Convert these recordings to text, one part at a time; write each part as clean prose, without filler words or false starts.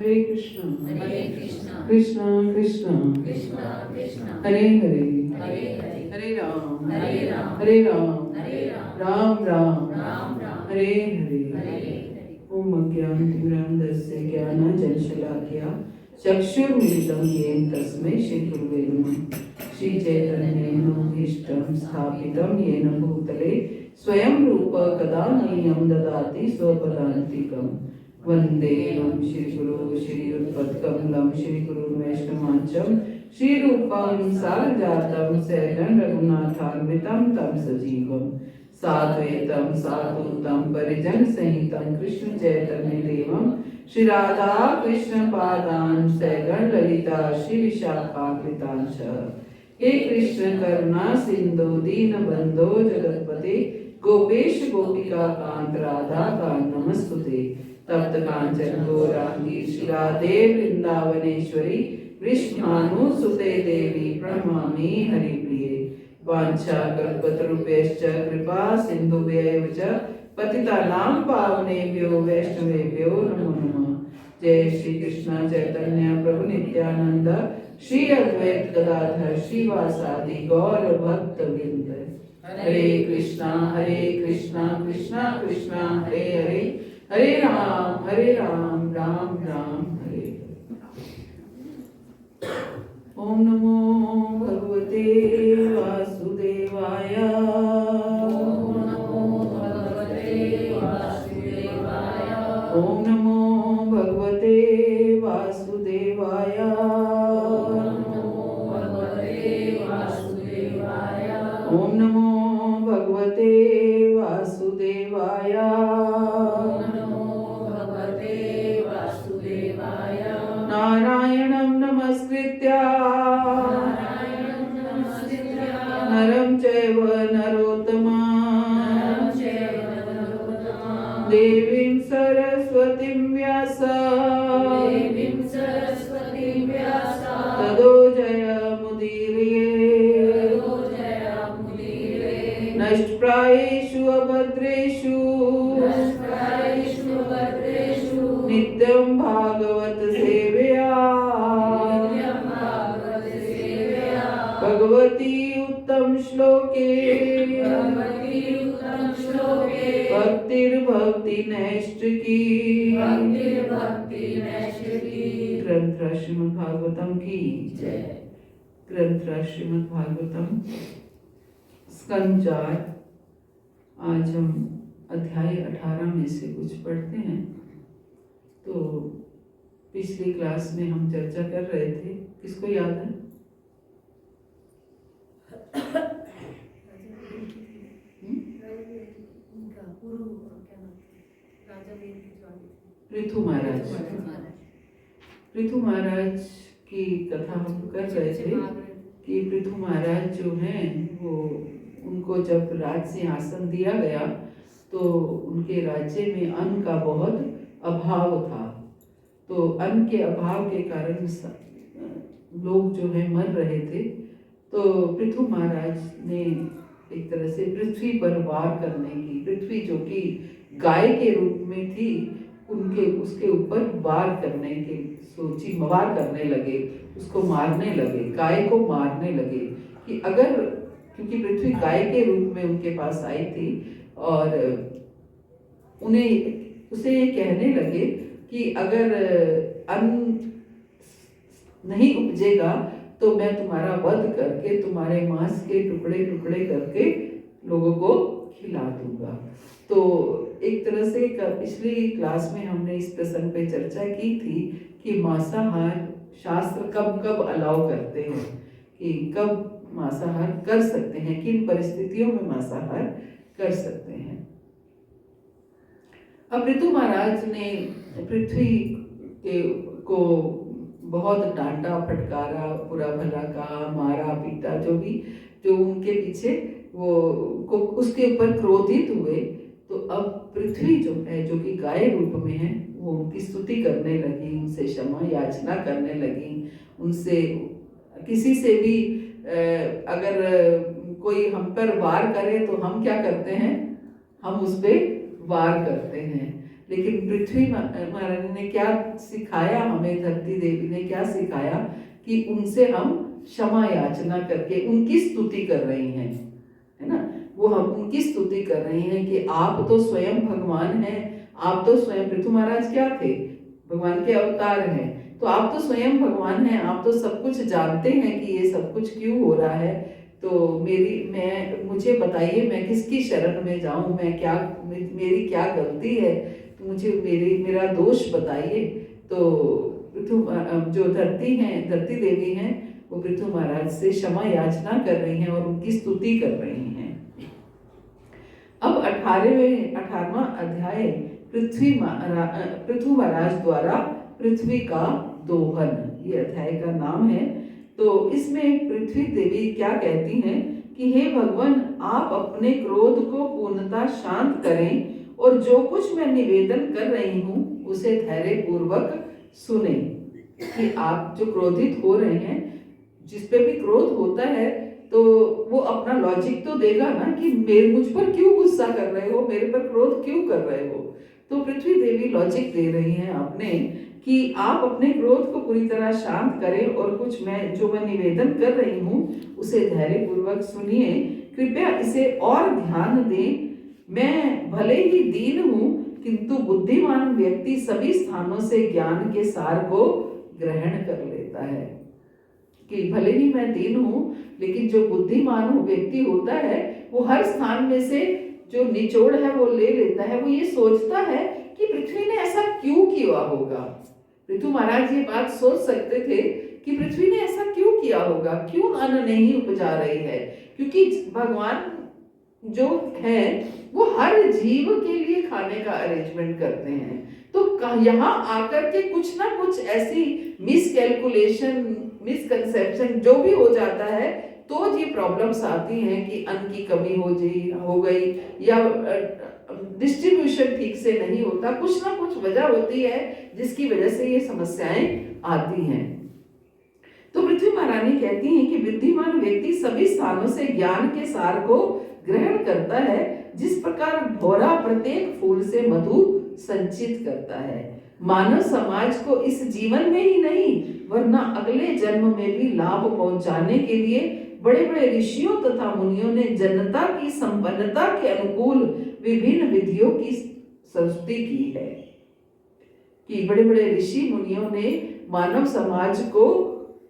हरे कृष्णा कृष्णा कृष्णा कृष्णा कृष्णा कृष्णा हरे हरे हरे हरे हरे राम हरे राम हरे राम हरे राम राम राम राम राम हरे हरे हरे हरे। ओम अज्ञानतिमिरान्धस्य ज्ञानाञ्जनशलाकया चक्षुर्मिलितं येन तस्मै श्रीगुरुवे नमः। श्रीचैतन्यमनोभीष्टं स्थापितं येन भूतले स्वयं रूप कदा मह्यं ददाति स्वपदान्तिकम्। वन्देऽहं श्रीगुरो श्रीयुतपत्कमलं श्रीगुरुवैष्णवांचं श्रीरूपं सारजातं सहगण रघुनाथान्वितं तं सजीवम् साद्वैतं साधुतं परिजन सहितं कृष्ण चैतन्य देवं श्री राधा कृष्ण पादान सैगण ललिता श्री विशाखान्वितांश। हे कृष्ण करुणा सिंधु दीन बंधो जगतपते गोपेश गोपिका कांत राधा कांत नमस्तुते। तप्त कांचन गौरांगी श्री राधे वृंदावनेश्वरी वृषभानुसुते देवी प्रणमामि हरिप्रिये। वाञ्छाकल्पतरुभ्यश्च कृपा सिन्धुभ्यैव च पतितानां पावनेभ्यो वैष्णवेभ्यो नमो नमः। जय श्री कृष्ण चैतन्य प्रभु नित्यानंद श्री अद्वैत गदाधर श्रीवासादि गौर भक्त वृंद। हरे कृष्णा कृष्णा कृष्णा हरे हरे हरे राम राम राम हरे हरे। ओम नमो भगवते वासुदेवाय। ओम नमो भगवते वासुदेवाय। ओम नमो भगवते वासुदेवाय। ओम नमो भगवते वासुदेवाय। ओम नमो भगवते वासुदेवाय। ओम नमो भगवते वासुदेवाय। नारायणं नमस्कृत्य नारायणं नमस्कृत्य नरं चैव नरोत्तमं नरं चैव नरोत्तमं देवीं सरस्वतीं व्यास देवीं सरस्वतीं व्यास ततो जयमुदीरये। ततो जयमुदीरये। नष्टप्रायेषु अभद्रेषु नष्टप्रायेषु भद्रेषु नित्यं भागवत सेवया नित्यं भागवत सेवया भगवती उत्तम श्लोके भगवती उत्तम श्लोके भक्तिर्भक्ति नैष्ठिकी। भक्तिर्भक्ति नैष्ठिकी। ग्रंथ श्रीमद् भागवतम की जय। ग्रंथ श्रीमद् भागवतम स्कंद 4। आज हम अध्याय 18 में से कुछ पढ़ते हैं। तो पिछली क्लास में हम चर्चा कर रहे थे, किसको याद है? पृथु महाराज। पृथु महाराज की कथा हम कर रहे थे कि पृथु महाराज जो हैं वो उनको जब राज सिंहासन दिया गया तो उनके राज्य में अन्न का बहुत अभाव था। तो अन्न के अभाव के कारण लोग जो है मर रहे थे। तो पृथु महाराज ने एक तरह से पृथ्वी पर वार करने की, पृथ्वी जो कि गाय के रूप में थी उनके उसके ऊपर वार करने की सोची, वार करने लगे, उसको मारने लगे, गाय को मारने लगे कि अगर, क्योंकि पृथ्वी गाय के रूप में उनके पास आई थी और उन्हें उसे ये कहने लगे कि अगर अन्न नहीं उपजेगा तो मैं तुम्हारा वध करके तुम्हारे मांस के टुकड़े टुकड़े करके लोगों को खिला दूंगा। तो एक तरह से पिछली क्लास में हमने इस प्रसंग पे चर्चा की थी कि मांसाहार शास्त्र कब कब अलाउ करते हैं, कि कब मांसाहार कर सकते हैं, किन परिस्थितियों में मांसाहार कर सकते हैं। अब पृथु महाराज ने पृथ्वी को बहुत डांटा फटकारा, बुरा भला कहा, मारा पीटा, जो उनके पीछे वो को उसके ऊपर क्रोधित हुए। तो अब पृथ्वी जो है, जो कि गाय रूप में है, वो उनकी स्तुति करने लगी, उनसे क्षमा याचना करने लगी, उनसे किसी से भी अगर कोई हम पर वार करे तो हम क्या करते हैं, हम उस पर वार करते हैं। लेकिन पृथ्वी महारानी ने क्या सिखाया हमें, धरती देवी ने क्या सिखाया कि उनसे हम क्षमा याचना करके उनकी स्तुति कर रही हैं, है ना। वो हम उनकी स्तुति कर रही हैं कि आप तो स्वयं भगवान हैं, आप तो स्वयं, पृथु महाराज क्या थे, भगवान के अवतार हैं, तो आप तो स्वयं भगवान हैं, आप तो सब कुछ जानते हैं कि ये सब कुछ क्यों हो रहा है। तो मुझे बताइए मैं किसकी शरण में जाऊं, मैं क्या, मेरी क्या गलती है, तो मुझे मेरा दोष बताइए। तो पृथु जो धरती देवी हैं, वो पृथु महाराज से क्षमा याचना कर रही हैं और उनकी स्तुति कर रही हैं। अब 18वां अध्याय पृथु महाराज द्वारा पृथ्वी का दोहन, ये अध्याय का नाम है। तो इसमें पृथ्वी देवी क्या कहती हैं कि हे भगवान, आप अपने क्रोध को पूर्णतः शांत करें और जो कुछ मैं निवेदन कर रही हूँ उसे धैर्य पूर्वक सुने। कि आप जो क्रोधित हो रहे हैं, जिस पे भी क्रोध होता है, तो वो अपना लॉजिक तो देगा ना कि मुझ पर क्यों गुस्सा कर रहे हो, मेरे पर क्रोध क्यों कर रहे हो। तो पृथ्वी देवी लॉजिक दे रही हैं अपने कि आप अपने क्रोध को पूरी तरह शांत करें और जो मैं निवेदन कर रही हूँ उसे धैर्य पूर्वक सुनिए, कृपया इसे और ध्यान दें। मैं भले ही दीन हूँ, किंतु बुद्धिमान व्यक्ति सभी स्थानों से ज्ञान के सार को ग्रहण कर लेता है। कि भले ही मैं दीन हूँ, लेकिन जो बुद्धिमान व्यक्ति होता है वो हर स्थान में से जो निचोड़ है वो ले लेता है। वो ये सोचता है कि पृथ्वी ने ऐसा क्यों किया होगा। पृथु महाराज ये बात सोच सकते थे कि पृथ्वी ने ऐसा क्यों किया होगा, क्यों अन्न नहीं उपजा रही है, क्योंकि भगवान जो है वो हर जीव के लिए खाने का अरेंजमेंट करते हैं। तो यहाँ आकर के कुछ ना कुछ ऐसी मिसकैलकुलेशन, मिसकंसेप्शन जो भी हो जाता है, तो ये प्रॉब्लम्स आती हैं कि अन्न की कमी हो गई या डिस्ट्रीब्यूशन ठीक से नहीं होता, कुछ ना कुछ वजह होती है जिसकी वजह से ये समस्याएं आती हैं। तो पृथ्वी महारानी कहती हैं कि बुद्धिमान व्यक्ति सभी स्थानों से ज्ञान के सार को ग्रहण करता है, जिस प्रकार भौरा प्रत्येक फूल से मधु संचित करता है। मानव समाज को इस जीवन में ही नहीं वरना अगले जन्म में भी लाभ पहुंचाने के लिए बड़े बड़े ऋषियों तथा मुनियों ने जनता की संपन्नता के अनुकूल विभिन्न विधियों की संस्तुति की है। कि बड़े बड़े ऋषि मुनियों ने मानव समाज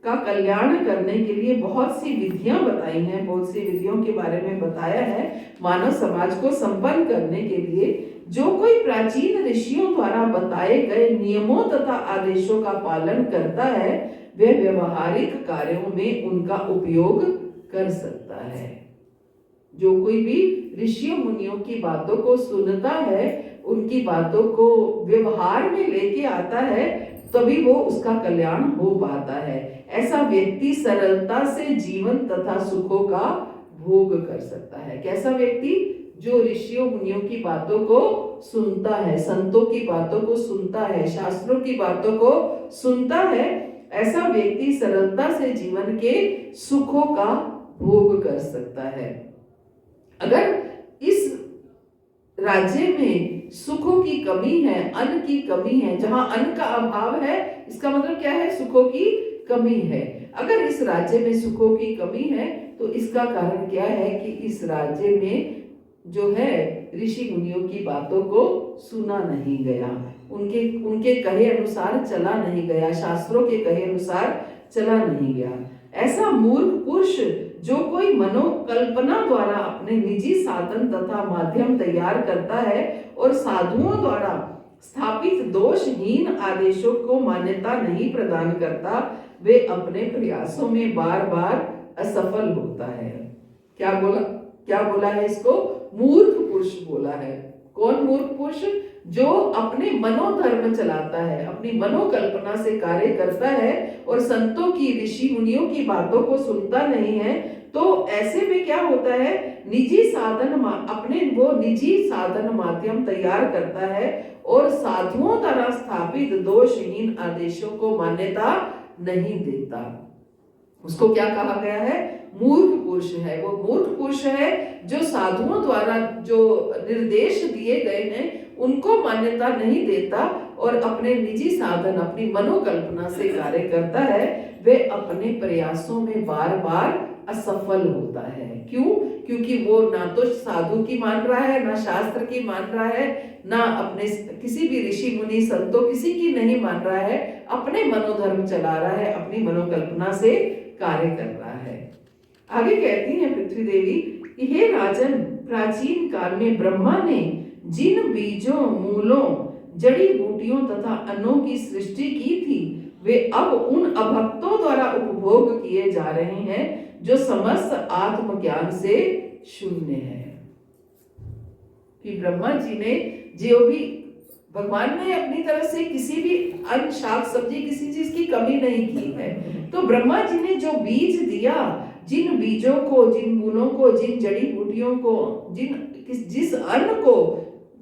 का कल्याण करने के लिए बहुत सी विधियां बताई हैं, बहुत सी विधियों के बारे में बताया है। मानव समाज को संपन्न करने के लिए जो कोई प्राचीन ऋषियों द्वारा बताए गए नियमों तथा आदेशों का पालन करता है, वह व्यवहारिक कार्यों में उनका उपयोग कर सकता है। जो कोई भी ऋषियों मुनियों की बातों को सुनता है, उनकी बातों को व्यवहार में लेके आता है, तभी वो उसका कल्याण हो पाता है। ऐसा व्यक्ति सरलता से जीवन तथा सुखों का भोग कर सकता है। कैसा व्यक्ति? जो ऋषियों मुनियों की बातों को सुनता है, संतों की बातों को सुनता है, शास्त्रों की बातों को सुनता है, ऐसा व्यक्ति सरलता से जीवन के सुखों का भोग कर सकता है। अगर इस राज्य में सुखों की कमी है, अन्न की कमी है, जहां अन्न का अभाव है, इसका मतलब क्या है? सुखों की कमी है। अगर इस राज्य में सुखों की कमी है तो इसका कारण क्या है कि इस राज्य में जो है ऋषि मुनियों की बातों को सुना नहीं गया, उनके कहे अनुसार चला नहीं गया, शास्त्रों के कहे अनुसार चला नहीं गया। ऐसा मूर्ख पुरुष जो कोई मनोकल्पना द्वारा अपने निजी साधन तथा माध्यम तैयार करता है और साधुओं द्वारा स्थापित दोषहीन आदेशों को मान्यता नहीं प्रदान करता, वे अपने प्रयासों में बार बार असफल होता है। क्या बोला है इसको? मूर्ख पुरुष बोला है। कौन मूर्ख पुरुष? जो अपने मनोधर्म चलाता है, अपनी मनोकल्पना से कार्य करता है और संतों की, ऋषि मुनियों की बातों को सुनता नहीं है। तो ऐसे में क्या होता है? निजी साधन माध्यम तैयार करता है और साधुओं द्वारा स्थापित दोषहीन आदेशों को मान्यता नहीं देता। उसको क्या कहा गया है? मूर्ख पुरुष है। वो मूर्ख पुरुष है जो साधुओं द्वारा जो निर्देश दिए गए हैं उनको मान्यता नहीं देता और अपने निजी साधन, अपनी मनोकल्पना से कार्य करता है, वे अपने प्रयासों में बार बार असफल होता है। क्यों? क्योंकि वो ना तो साधु की मान रहा है, ना शास्त्र की मान रहा है, ना अपने किसी भी ऋषि मुनि संतों किसी की नहीं मान रहा है, अपने मनोधर्म चला रहा है, अपनी मनोकल्पना से कार्य कर रहा है। आगे कहती हैं पृथ्वी देवी कि हे राजन, प्राचीन काल में ब्रह्मा ने जिन बीजों, मूलों, जड़ी बूटियों तथा अन्नों की सृष्टि की थी, वे अब उन अभक्तों द्वारा उपभोग किए जा रहे हैं जो समस्त आत्मज्ञान से शून्य है। कि ब्रह्मा जी ने जो भी, भगवान ने अपनी तरफ से किसी भी अन्न, शाक सब्जी, किसी चीज की कमी नहीं की है। तो ब्रह्मा जी ने जो बीज दिया, जिन बीजों को, जिन मूलों को, जिन जड़ी बूटियों को, जिस अन्न को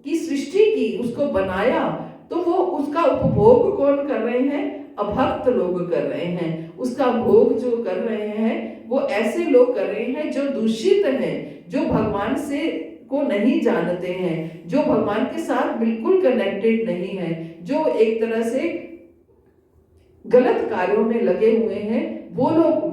की सृष्टि की, उसको बनाया, तो वो उसका उपभोग कौन कर रहे हैं? अभक्त लोग कर रहे हैं। उसका भोग जो कर रहे हैं वो ऐसे लोग कर रहे हैं जो दूषित हैं, जो भगवान से को नहीं जानते हैं, जो भगवान के साथ बिल्कुल कनेक्टेड नहीं है, जो एक तरह से गलत कार्यों में लगे हुए हैं। वो लोग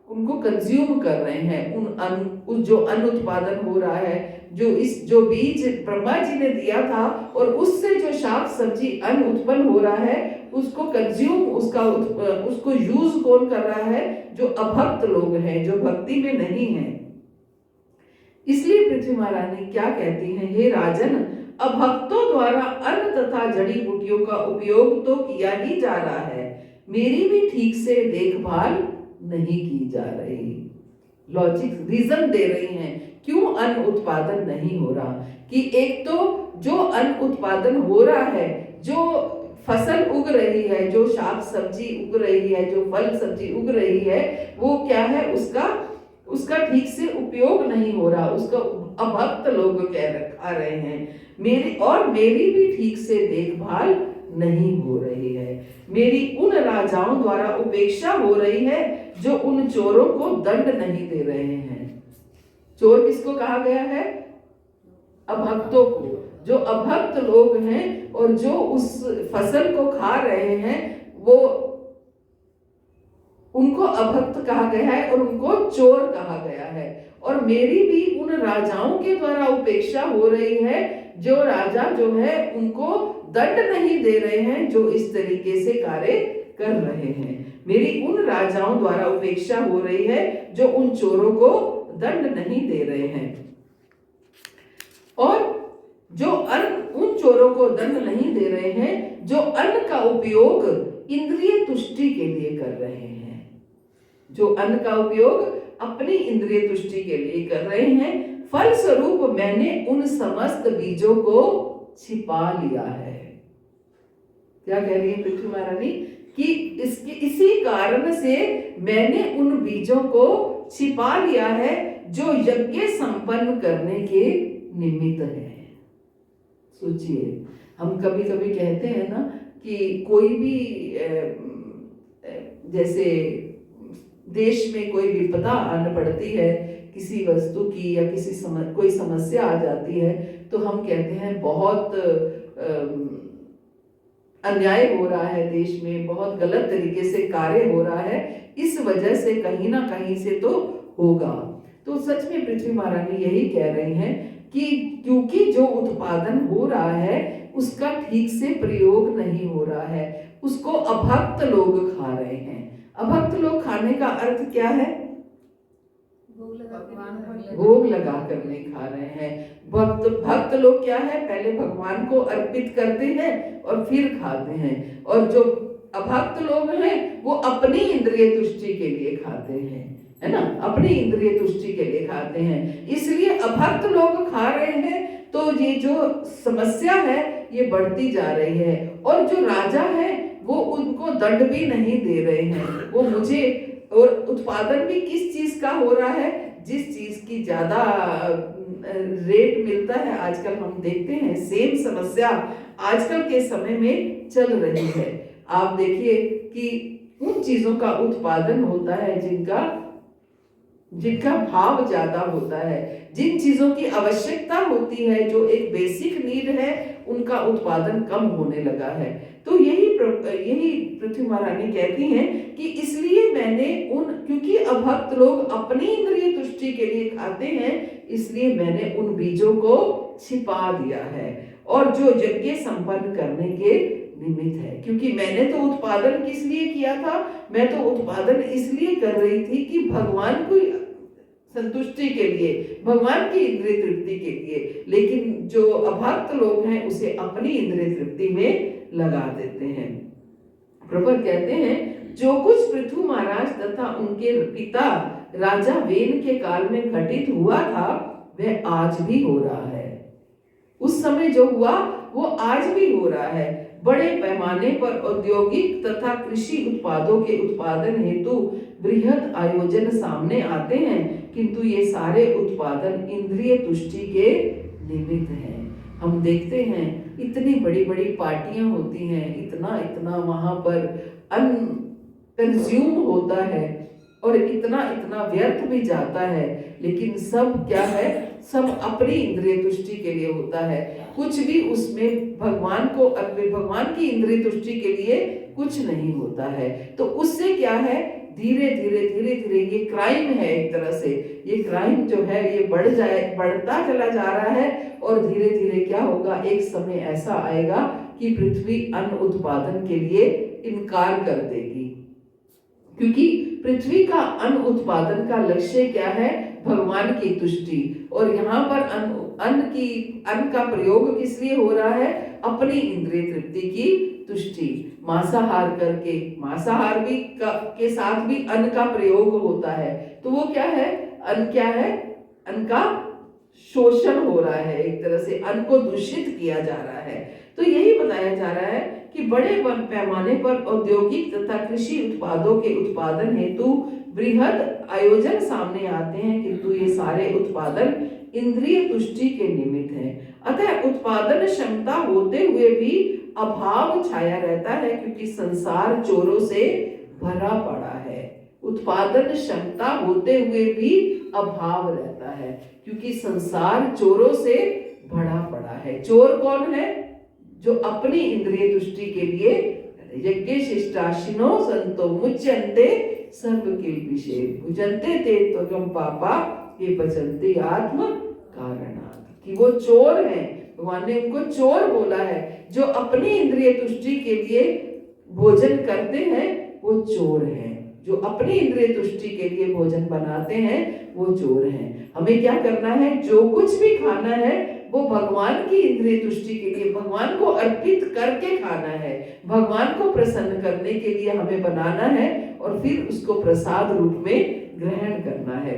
उनको कंज्यूम कर रहे हैं। उस जो अन्न उत्पादन हो रहा है, जो बीज ब्रह्मा जी ने दिया था, और उससे जो शाक सब्जी अन्न उत्पन्न हो रहा है, उसको कंज्यूम, उसको यूज कौन कर रहा है? जो अभक्त लोग हैं, जो भक्ति में नहीं है। इसलिए पृथ्वी महारानी क्या कहती हैं, हे राजन, अभक्तों द्वारा अन्न तथा जड़ी बूटियों का उपयोग तो किया ही जा रहा है, मेरी भी ठीक से देखभाल नहीं की जा रही। लॉजिक रीजन दे रही हैं क्यों अन्न उत्पादन नहीं हो रहा। कि एक तो जो अन्न उत्पादन हो रहा है, जो फसल उग रही है, जो शाक सब्जी उग रही है, जो फल सब्जी उग रही है, वो क्या है? उसका ठीक से उपयोग नहीं हो रहा, उसका अभक्त लोग खा रहे हैं। मेरी भी ठीक से देखभाल नहीं हो रही है। मेरी उन राजाओं द्वारा उपेक्षा हो रही है जो उन चोरों को दंड नहीं दे रहे हैं। चोर किसको कहा गया है? अभक्तों को। जो अभक्त लोग हैं और जो उस फसल को खा रहे हैं, वो उनको अभक्त कहा गया है और उनको चोर कहा गया है। और मेरी भी उन राजाओं के द्वारा उपेक्षा हो रही है, जो राजा जो है उनको दंड नहीं दे रहे हैं, जो इस तरीके से कार्य कर रहे हैं। मेरी उन राजाओं द्वारा उपेक्षा हो रही है जो उन चोरों को दंड नहीं दे रहे हैं, और जो उन चोरों को दंड नहीं दे रहे हैं जो अन्न का उपयोग इंद्रिय तुष्टि के लिए कर रहे हैं। जो अन्न का उपयोग अपनी इंद्रिय तुष्टि के लिए कर रहे हैं, फल स्वरूप मैंने उन समस्त बीजों को छिपा लिया है। क्या कह रही है पृथ्वी महारानी? कि इसी कारण से मैंने उन बीजों को छिपा लिया है जो यज्ञ संपन्न करने के निमित्त है। सोचिए, हम कभी कभी कहते हैं ना कि कोई भी जैसे देश में कोई विपदा आन पड़ती है, किसी वस्तु की या कोई समस्या आ जाती है, तो हम कहते हैं बहुत अन्याय हो रहा है देश में, बहुत गलत तरीके से कार्य हो रहा है, इस वजह से कहीं ना कहीं से तो होगा। तो सच में पृथ्वी महारानी यही कह रही हैं कि क्योंकि जो उत्पादन हो रहा है उसका ठीक से प्रयोग नहीं हो रहा है, उसको अभक्त लोग खा रहे हैं। अभक्त लोग खाने का अर्थ क्या है? भोग लगा कर नहीं खा रहे हैं। भक्त लोग क्या है? पहले भगवान को अर्पित करते हैं और फिर खाते हैं। और जो अभक्त लोग हैं वो अपनी इंद्रिय तुष्टि के लिए खाते हैं, है ना? अपनी इंद्रिय तुष्टि के लिए खाते हैं, इसलिए अभक्त लोग खा रहे हैं। तो ये जो समस्या है ये बढ़ती जा रही है। और जो राजा है वो उनको दंड भी नहीं दे रहे हैं। वो मुझे, और उत्पादन भी किस चीज का हो रहा है? जिस चीज की ज्यादा रेट मिलता है। आजकल हम देखते हैं सेम समस्या आजकल के समय में चल रही है। आप देखिए कि उन चीजों का उत्पादन होता है जिनका भाव ज्यादा होता है, जिन चीजों की आवश्यकता होती है, जो एक बेसिक नीड है, उनका उत्पादन कम होने लगा है। तो यही पृथ्वी महारानी कहती हैं कि इसलिए मैंने क्योंकि अभक्त लोग अपनी इंद्रिय तुष्टि के लिए खाते हैं, इसलिए मैंने उन बीजों को छिपा दिया है और जो यज्ञ संपन्न करने के निमित्त है। क्योंकि मैंने तो उत्पादन किस लिए किया था, मैं तो उत्पादन इसलिए कर रही थी कि भगवान को संतुष्टि के लिए, भगवान की इंद्रिय तृप्ति के लिए, लेकिन जो अभक्त लोग हैं उसे अपनी इंद्रिय तृप्ति में लगा देते हैं। प्रभुपाद कहते हैं जो कुछ पृथु महाराज तथा उनके पिता राजा वेन के काल में घटित हुआ था वह आज भी हो रहा है। उस समय जो हुआ वो आज भी हो रहा है। बड़े पैमाने पर औद्योगिक तथा कृषि उत्पादों के उत्पादन हेतु बृहद आयोजन सामने आते हैं, किंतु ये सारे उत्पादन इंद्रिय तुष्टि के निमित्त हैं। हम देखते हैं इतनी बड़ी बड़ी पार्टियां होती हैं, इतना वहां पर कंज्यूम होता है और इतना व्यर्थ भी जाता है, लेकिन सब क्या है, सब अपनी इंद्रिय तुष्टि के लिए होता है। कुछ भी उसमें भगवान की इंद्रिय तुष्टि के लिए कुछ नहीं होता है। तो उससे क्या है, धीरे धीरे ये क्राइम है। एक तरह से ये क्राइम जो है ये बढ़ता चला जा रहा है और धीरे धीरे क्या होगा, एक समय ऐसा आएगा कि पृथ्वी अन्न उत्पादन के लिए इनकार कर देगी। क्योंकि पृथ्वी का अन्न उत्पादन का लक्ष्य क्या है, भगवान की तुष्टि। और यहाँ पर अन्न का प्रयोग किस लिए हो रहा है, अपनी इंद्रिय तृप्ति की तुष्टि। मांसाहार करके, मांसाहार भी के साथ भी अन्न का प्रयोग होता है, तो वो क्या है, अन्न का शोषण हो रहा है। एक तरह से अन्न को दूषित किया जा रहा है। तो यही बताया जा रहा है कि बड़े पैमाने पर औद्योगिक तथा कृषि उत्पादों के उत्पादन हेतु बृहद आयोजन सामने आते हैं, किंतु ये सारे उत्पादन इंद्रिय तुष्टि के निमित्त हैं। अतः उत्पादन क्षमता होते हुए भी अभाव छाया रहता है, क्योंकि संसार चोरों से भरा पड़ा है। उत्पादन क्षमता होते हुए भी अभाव रहता है, क्योंकि संसार चोरों से भरा पड़ा है। चोर कौन है, जो अपनी इंद्रिय तुष्टि के लिए यज्ञ शिष्टाशिनो संतो मुच्यन्ते सर्व किल्बिषे भुजन्ते ते त्वगम पापा ये पचन्ते आत्म कारणात्, कि वो चोर हैं। भगवान ने उनको चोर बोला है। जो अपनी इंद्रिय तुष्टि के लिए भोजन करते हैं वो चोर हैं। जो अपनी इंद्रिय तुष्टि के लिए भोजन बनाते हैं वो चोर हैं। हमें क्या करना है, जो कुछ भी खाना है वो भगवान की इंद्रिय तुष्टि के लिए, भगवान को अर्पित करके खाना है। भगवान को प्रसन्न करने के लिए हमें बनाना है और फिर उसको प्रसाद रूप में ग्रहण करना है।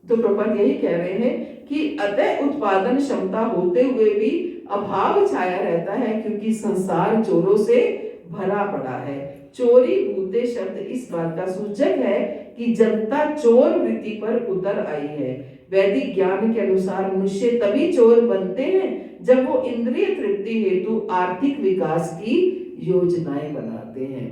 तो प्रभुपाद यही कह रहे हैं कि अतः उत्पादन क्षमता होते हुए भी अभाव छाया रहता है, क्योंकि संसार चोरों से भरा पड़ा है। चोरी भूते शब्द इस बात का सूचक है कि जनता चोर वृत्ति पर उतर आई है। वैदिक ज्ञान के अनुसार मनुष्य तभी चोर बनते हैं जब वो इंद्रिय तृप्ति हेतु आर्थिक विकास की योजनाएं बनाते हैं।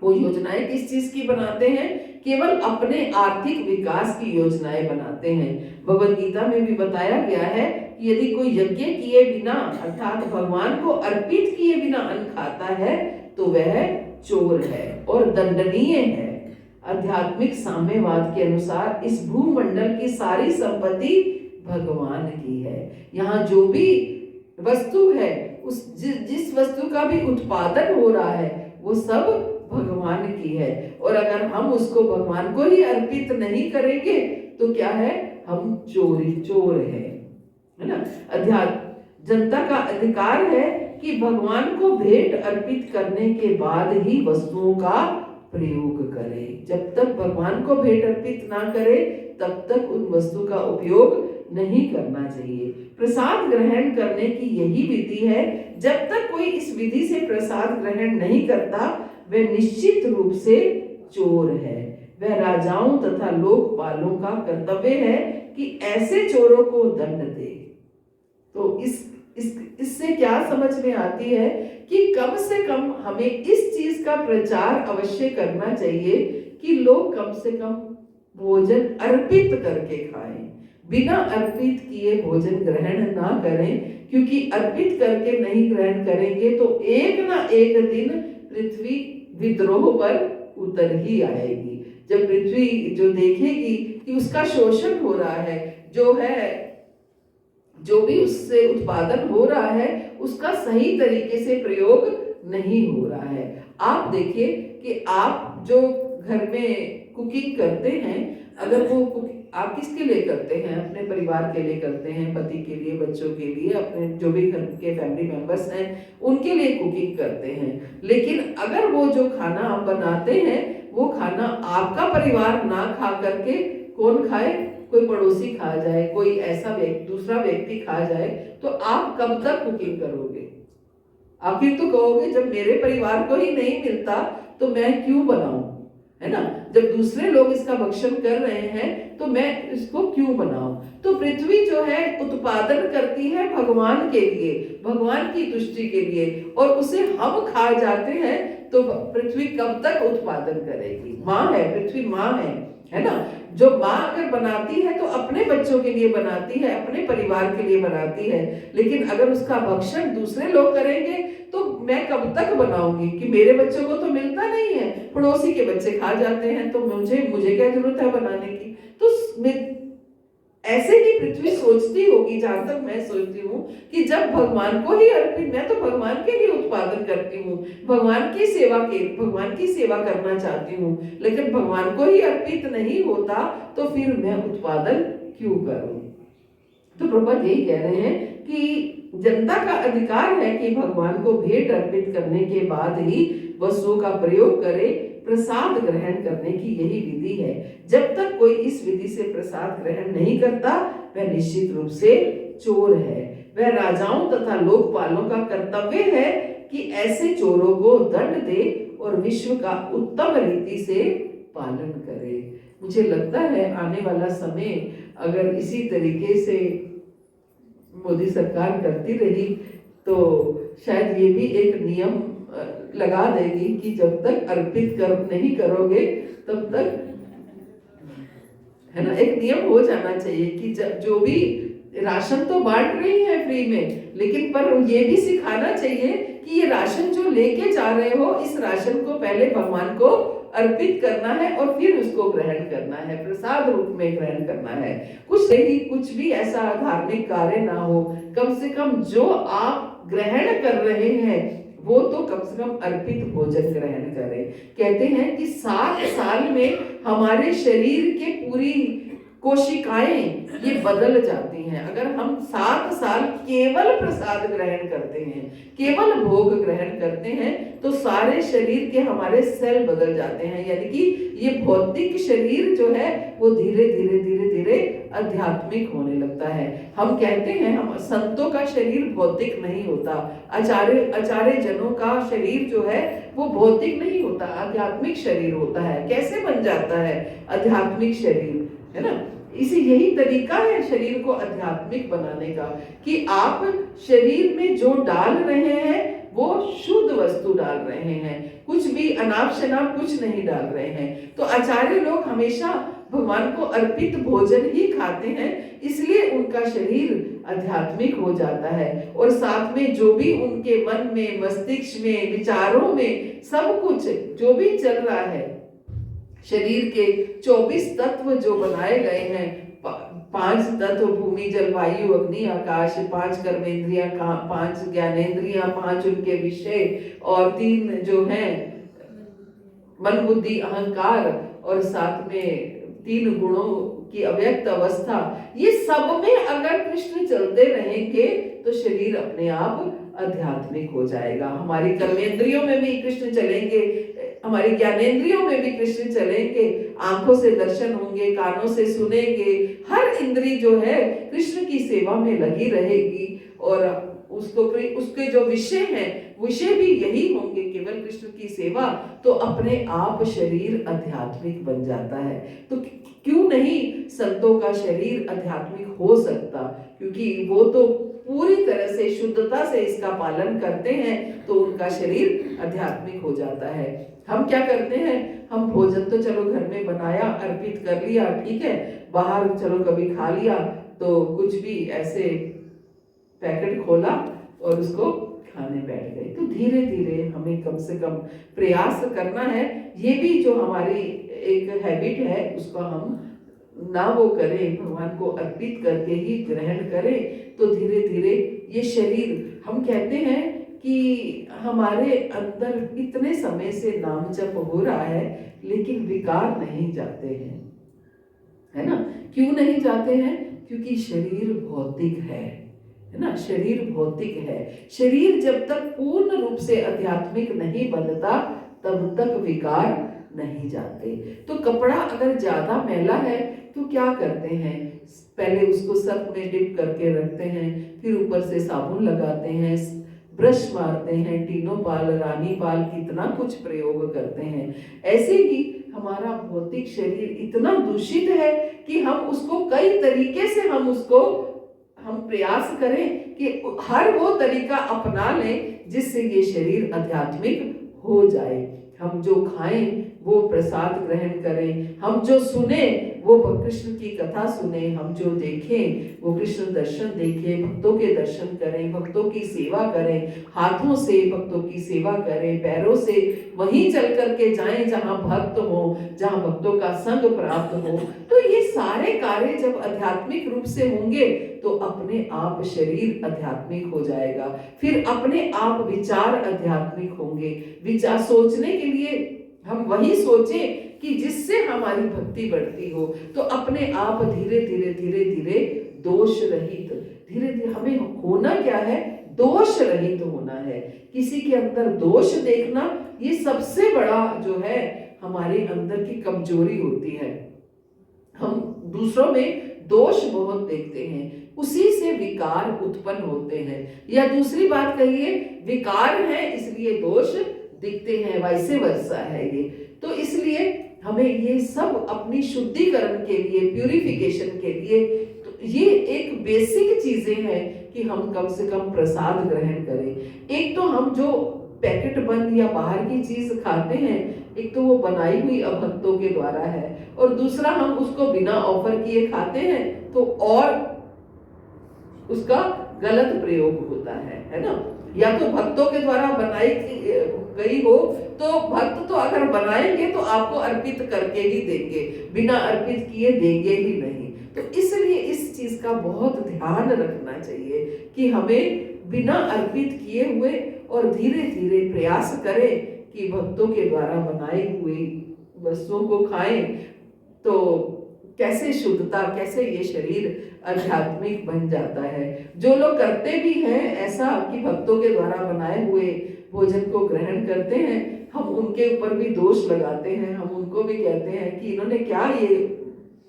वो योजनाएं किस चीज की बनाते हैं, केवल अपने आर्थिक विकास की योजनाएं बनाते हैं। भगवद गीता में भी बताया गया है कि यदि कोई यज्ञ किए बिना अर्थात भगवान को अर्पित किए बिना अन्न खाता है तो वह चोर है और दंडनीय है। आध्यात्मिक साम्यवाद के अनुसार इस भूमंडल की सारी संपत्ति भगवान की है। यहाँ जो भी वस्तु है, जिस वस्तु का भी उत्पादन हो रहा है वो सब भगवान की है। और अगर हम उसको भगवान को ही अर्पित नहीं करेंगे तो क्या है, हम चोर है ना। जनता का अधिकार है कि भगवान को भेंट अर्पित करने के बाद ही वस्तुओं का प्रयोग करे। जब तक भगवान को भेंट अर्पित ना करे तब तक उन वस्तु का उपयोग नहीं करना चाहिए। प्रसाद ग्रहण करने की यही विधि है। जब तक कोई इस विधि से प्रसाद ग्रहण नहीं करता वह निश्चित रूप से चोर है। वह राजाओं तथा लोकपालों का कर्तव्य है कि ऐसे चोरों को दंड दे। तो इससे क्या समझ में आती है कि कम से कम हमें इस चीज का प्रचार अवश्य करना चाहिए कि लोग कम से कम भोजन अर्पित करके खाएं। बिना अर्पित किए भोजन ग्रहण ना करें, क्योंकि अर्पित करके नहीं ग्रहण करेंगे तो एक ना एक दिन पृथ्वी विद्रोह पर उतर ही आएगी। जब पृथ्वी जो देखेगी कि उसका शोषण हो रहा है, जो भी उससे उत्पादन हो रहा है उसका सही तरीके से प्रयोग नहीं हो रहा है। आप देखिए कि आप जो घर में कुकिंग करते हैं, अगर वो आप किसके लिए करते हैं? अपने परिवार के लिए करते हैं, पति के लिए, बच्चों के लिए, अपने जो भी घर के फैमिली मेंबर्स हैं उनके लिए कुकिंग करते हैं। लेकिन अगर वो जो खाना आप बनाते हैं वो खाना आपका परिवार ना खा करके कौन खाए? कोई पड़ोसी खा जाए, कोई ऐसा दूसरा व्यक्ति खा जाए, तो आप कब तक कुकिंग करोगे? आप फिर तो कहोगे जब मेरे परिवार को ही नहीं मिलता तो मैं क्यों बनाऊं, है ना? जब दूसरे लोग इसका भक्षण कर रहे हैं तो मैं इसको क्यों बनाऊं? तो पृथ्वी जो है उत्पादन करती है भगवान के लिए, भगवान की तुष्टि के लिए, और उसे हम खा जाते हैं तो पृथ्वी कब तक उत्पादन करेगी? माँ है, पृथ्वी माँ है ना? जो माँ अगर बनाती है तो अपने बच्चों के लिए बनाती है, अपने परिवार के लिए बनाती है। लेकिन अगर उसका भक्षण दूसरे लोग करेंगे तो मैं कब तक बनाऊंगी? कि मेरे बच्चों को तो मिलता नहीं है, पड़ोसी के बच्चे खा जाते हैं, तो मुझे क्या जरूरत है बनाने की? तो ऐसे ही पृथ्वी सोचती होगी, जहां तक मैं सोचती हूँ, कि जब भगवान को ही अर्पित, मैं तो भगवान के लिए उत्पादन करती हूँ, भगवान की सेवा करना चाहती हूँ, लेकिन भगवान को ही अर्पित नहीं होता तो फिर मैं उत्पादन क्यों करूं? तो प्रभुपाद यही कह रहे हैं कि जनता का अधिकार है कि भगवान को भेंट अर्पित करने के बाद ही वस्तुओं का प्रयोग करे। प्रसाद ग्रहण करने की यही विधि है। जब तक कोई इस विधि से प्रसाद ग्रहण नहीं करता वह निश्चित रूप से चोर है। वह राजाओं तथा लोकपालों का कर्तव्य है कि ऐसे चोरों को दंड दे और विश्व का उत्तम रीति से पालन करे। मुझे लगता है आने वाला समय अगर इसी तरीके से मोदी सरकार करती रही तो शायद ये भी एक नियम लगा देगी कि जब तक अर्पित नहीं करोगे तब तक, है ना, एक नियम हो जाना चाहिए कि जो भी राशन तो बांट रही है फ्री में, लेकिन पर ये भी सिखाना चाहिए कि ये राशन जो लेके जा रहे हो, इस राशन को पहले भगवान को अर्पित करना है और फिर उसको ग्रहण करना है, प्रसाद रूप में ग्रहण करना है। कुछ भी ऐसा धार्मिक कार्य ना हो, कम से कम जो आप ग्रहण कर रहे हैं वो तो कम से कम अर्पित भोजन ग्रहण करें। कहते हैं कि 7 साल में हमारे शरीर के पूरी कोशिकाएं ये बदल जाती हैं। अगर हम 7 साल केवल प्रसाद ग्रहण करते हैं, केवल भोग ग्रहण करते हैं, तो सारे शरीर के हमारे सेल बदल जाते हैं। यानी कि ये भौतिक शरीर जो है वो धीरे धीरे आध्यात्मिक होने लगता है। हम कहते हैं हम संतों का शरीर भौतिक नहीं होता, आचार्य जनों का शरीर जो है वो भौतिक नहीं होता, आध्यात्मिक शरीर होता है। कैसे बन जाता है आध्यात्मिक शरीर, है ना? यही तरीका है शरीर को आध्यात्मिक बनाने का कि आप शरीर में जो डाल रहे हैं वो शुद्ध वस्तु डाल रहे हैं, कुछ भी अनाप शनाप कुछ नहीं डाल रहे हैं। तो आचार्य लोग हमेशा भगवान को अर्पित भोजन ही खाते हैं, इसलिए उनका शरीर आध्यात्मिक हो जाता है। और साथ में जो भी उनके मन में, मस्तिष्क में, विचारों में सब कुछ जो भी चल रहा है, शरीर के 24 तत्व जो बनाए गए हैं, 5 तत्व भूमि जल वायु अग्नि आकाश, 5 कर्मेंद्रियां, 5 ज्ञानेंद्रियां, 5 उनके विषय और 3 जो हैं मन बुद्धि अहंकार, और साथ में 3 गुणों की अव्यक्त अवस्था, ये सब में अगर कृष्ण चलते रहेंगे तो शरीर अपने आप आध्यात्मिक हो जाएगा। हमारी कर्मेंद्रियों में भी कृष्ण चलेंगे, हमारी ज्ञानेंद्रियों में भी कृष्ण चलेंगे, आंखों से दर्शन होंगे, कानों से सुनेंगे, हर इंद्री जो है कृष्ण की सेवा में लगी रहेगी। और उसके जो विषय हैं विषय भी यही होंगे, केवल कृष्ण की सेवा, तो अपने आप शरीर आध्यात्मिक बन जाता है। तो क्यों नहीं संतों का शरीर आध्यात्मिक हो सकता, क्योंकि वो तो पूरी तरह से शुद्धता से इसका पालन करते हैं तो उनका शरीर आध्यात्मिक हो जाता है। हम क्या करते हैं, हम भोजन तो चलो घर में बनाया, अर्पित कर लिया, ठीक है, बाहर चलो कभी खा लिया, तो कुछ भी ऐसे पैकेट खोला और उसको खाने बैठ गए। तो धीरे धीरे हमें कम से कम प्रयास करना है, ये भी जो हमारी एक हैबिट है उसको हम ना वो करें, भगवान को अर्पित करके ही ग्रहण करें। तो धीरे धीरे ये शरीर, हम कहते हैं कि हमारे अंदर इतने समय से नाम जप हो रहा है लेकिन विकार नहीं जाते हैं, है ना। क्यों नहीं जाते हैं? क्योंकि शरीर भौतिक है ना, शरीर भौतिक है। शरीर जब तक पूर्ण रूप से आध्यात्मिक नहीं बनता तब तक विकार नहीं जाते। तो कपड़ा अगर ज्यादा मैला है तो क्या करते हैं, पहले उसको सर्फ में डिप करके रखते हैं, फिर ऊपर से साबुन लगाते हैं, ब्रश मारते हैं, टीनो पाल, रानी पाल, कितना कुछ प्रयोग करते हैं। ऐसे ही हमारा भौतिक शरीर इतना दूषित है कि हम उसको कई तरीके से हम प्रयास करें कि हर वो तरीका अपना लें जिससे ये शरीर आध्यात्मिक हो जाए। हम जो खाएं वो प्रसाद ग्रहण करें, हम जो सुने वो कृष्ण की कथा सुने, हम जो देखें वो कृष्ण दर्शन देखें, भक्तों के दर्शन करें, भक्तों की सेवा करें, हाथों से भक्तों की सेवा करें, पैरों से वहीं चल करके जाएं जहां भक्त हो, जहां भक्तों का संग प्राप्त हो। तो ये सारे कार्य जब आध्यात्मिक रूप से होंगे तो अपने आप शरीर आध्यात्मिक हो जाएगा, फिर अपने आप विचार आध्यात्मिक होंगे। विचार सोचने के लिए हम वही सोचें कि जिससे हमारी भक्ति बढ़ती हो, तो अपने आप धीरे धीरे धीरे धीरे दोष रहित, धीरे धीरे हमें होना क्या है, दोष रहित होना है। किसी के अंदर दोष देखना ये सबसे बड़ा जो है हमारे अंदर की कमजोरी होती है। हम दूसरों में दोष बहुत देखते हैं, उसी से विकार उत्पन्न होते हैं। या दूसरी बात कहिए, विकार है इसलिए दोष दिखते हैं, वैसे वर्षा है ये। तो इसलिए हमें ये सब अपनी शुद्धिकरण के लिए, प्यूरिफिकेशन के लिए, तो ये एक बेसिक चीजें हैं कि हम कम से कम प्रसाद ग्रहण करें। एक तो हम जो पैकेट बंद या बाहर की चीज खाते हैं, एक तो वो बनाई हुई अभक्तों के द्वारा है, और दूसरा हम उसको बिना ऑफर किए खाते हैं तो और उसका गलत प्रयोग होता है ना। या तो भक्तों के द्वारा बनाई गई हो तो भक्त तो अगर बनाएंगे तो आपको अर्पित करके ही देंगे, बिना अर्पित किए देंगे ही नहीं। तो इसलिए इस चीज का बहुत ध्यान रखना चाहिए कि हमें बिना अर्पित किए हुए और धीरे धीरे प्रयास करें कि भक्तों के द्वारा बनाई हुई वस्तुओं को खाएं। तो कैसे शुद्धता, कैसे ये शरीर आध्यात्मिक बन जाता है। जो लोग करते भी हैं ऐसा कि भक्तों के द्वारा बनाए हुए भोजन को ग्रहण करते हैं, हम उनके ऊपर भी दोष लगाते हैं, हम उनको भी कहते हैं कि इन्होंने क्या ये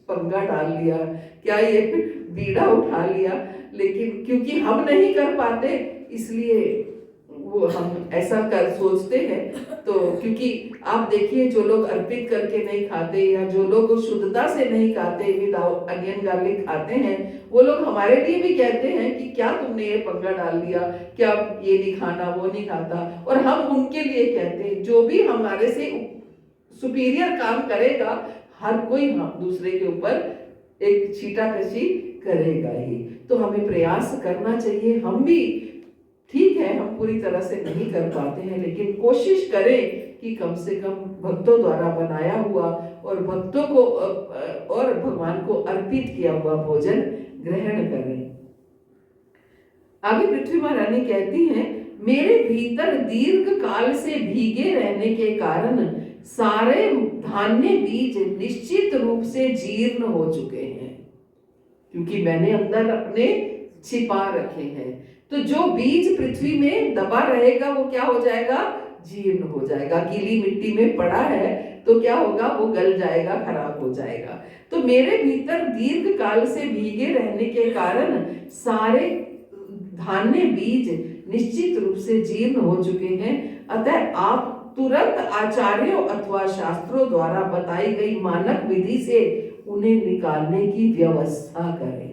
पंगा डाल लिया, क्या ये बीड़ा उठा लिया। लेकिन क्योंकि हम नहीं कर पाते इसलिए वो हम ऐसा कर सोचते हैं। तो क्योंकि आप देखिए, जो लोग अर्पित करके नहीं खाते या जो लोग शुद्धता से नहीं खाते, विदाउट अनियन गार्लिक खाते हैं, वो लोग हमारे लिए भी कहते हैं कि क्या तुमने ये पंगा डाल दिया, क्या ये नहीं खाना, वो नहीं खाता। और हम उनके लिए कहते हैं, जो भी हमारे से सुपीरियर काम करेगा, हर कोई हम दूसरे के ऊपर एक छीटाकशी करेगा ही। तो हमें प्रयास करना चाहिए। हम भी, ठीक है, हम पूरी तरह से नहीं कर पाते हैं, लेकिन कोशिश करें कि कम से कम भक्तों द्वारा बनाया हुआ और भक्तों को और भगवान को अर्पित किया हुआ भोजन ग्रहण करें। आगे पृथ्वी महारानी कहती हैं, मेरे भीतर दीर्घ काल से भीगे रहने के कारण सारे धान्य बीज निश्चित रूप से जीर्ण हो चुके हैं, क्योंकि मैंने अंदर अपने छिपा रखे हैं। तो जो बीज पृथ्वी में दबा रहेगा वो क्या हो जाएगा, जीर्ण हो जाएगा। गीली मिट्टी में पड़ा है तो क्या होगा, वो गल जाएगा, खराब हो जाएगा। तो मेरे भीतर दीर्घ काल से भीगे रहने के कारण सारे धान्य बीज निश्चित रूप से जीर्ण हो चुके हैं। अतः आप तुरंत आचार्यों अथवा शास्त्रों द्वारा बताई गई मानक विधि से उन्हें निकालने की व्यवस्था करें।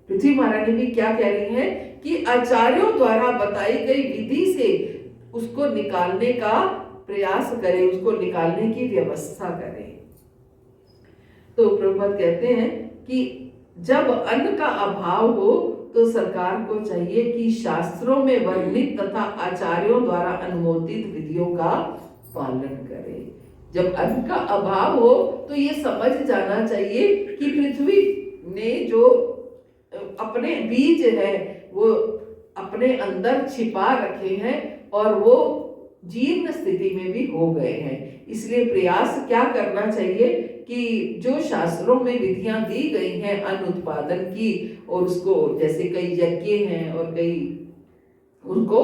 पृथ्वी महारानी भी क्या कह रही है कि आचार्यों द्वारा बताई गई विधि से उसको निकालने का प्रयास करें, उसको निकालने की व्यवस्था करें। तो प्रभुपाद कहते हैं कि जब अन्न का अभाव हो तो सरकार को चाहिए कि शास्त्रों में वर्णित तथा आचार्यों द्वारा अनुमोदित विधियों का पालन करे। जब अन्न का अभाव हो तो ये समझ जाना चाहिए कि पृथ्वी ने जो अपने बीज है वो अपने अंदर छिपा रखे हैं और वो जीर्ण स्थिति में भी हो गए हैं। इसलिए प्रयास क्या करना चाहिए कि जो शास्त्रों में विधियां दी गई हैं अन्न उत्पादन की, और उसको जैसे कई यज्ञ हैं और कई उनको